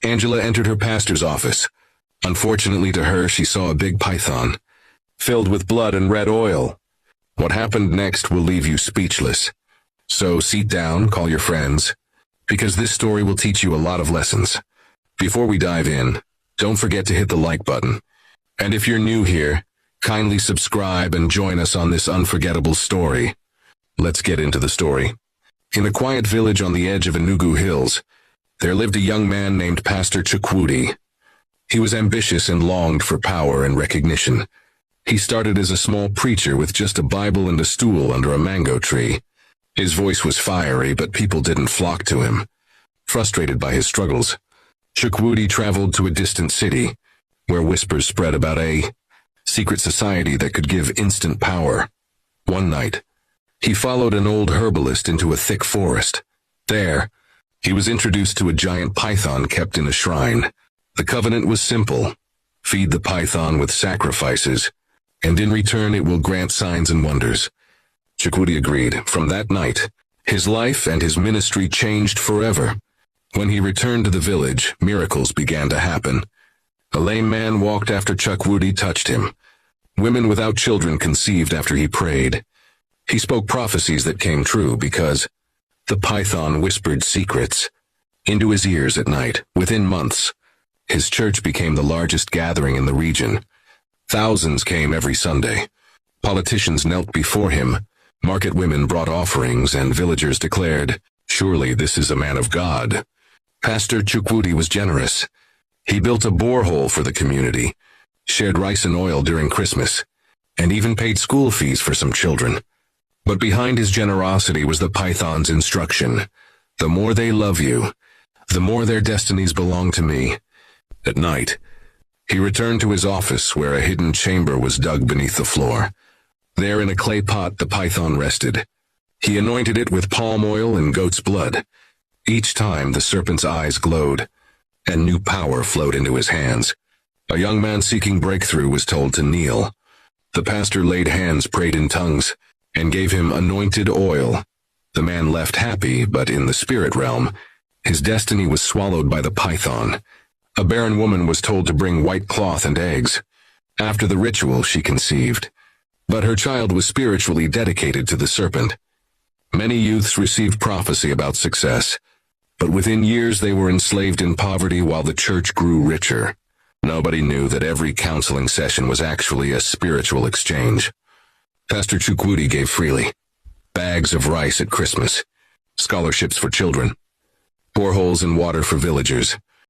Angela entered her pastor's office. Unfortunately to her, she saw a big python, filled with blood and red oil. What happened next will leave you speechless. So sit down, call your friends, because this story will teach you a lot of lessons. Before we dive in, don't forget to hit the like button. And if you're new here, kindly subscribe and join us on this unforgettable story. Let's get into the story. In a quiet village on the edge of Enugu Hills, there lived a young man named Pastor Chukwudi. He was ambitious and longed for power and recognition. He started as a small preacher with just a Bible and a stool under a mango tree. His voice was fiery, but people didn't flock to him. Frustrated by his struggles, Chukwudi traveled to a distant city, where whispers spread about a secret society that could give instant power. One night, he followed an old herbalist into a thick forest. There, he was introduced to a giant python kept in a shrine. The covenant was simple: feed the python with sacrifices, and in return it will grant signs and wonders. Chukwudi agreed. From that night, his life and his ministry changed forever. When he returned to the village, miracles began to happen. A lame man walked after Chukwudi touched him. Women without children conceived after he prayed. He spoke prophecies that came true because the python whispered secrets into his ears at night. Within months, his church became the largest gathering in the region. Thousands came every Sunday. Politicians knelt before him. Market women brought offerings, and villagers declared, "Surely this is a man of God." Pastor Chukwudi was generous. He built a borehole for the community, shared rice and oil during Christmas, and even paid school fees for some children. But behind his generosity was the python's instruction: the more they love you, the more their destinies belong to me. At night, he returned to his office where a hidden chamber was dug beneath the floor. There in a clay pot the python rested. He anointed it with palm oil and goat's blood. Each time the serpent's eyes glowed, and new power flowed into his hands. A young man seeking breakthrough was told to kneel. The pastor laid hands, prayed in tongues, and gave him anointed oil. The man left happy, but in the spirit realm, his destiny was swallowed by the python. A barren woman was told to bring white cloth and eggs. After the ritual, she conceived, but her child was spiritually dedicated to the serpent. Many youths received prophecy about success, but within years they were enslaved in poverty while the church grew richer. Nobody knew that every counseling session was actually a spiritual exchange. Pastor Chukwudi gave freely: bags of rice at Christmas, scholarships for children, boreholes and water for villagers.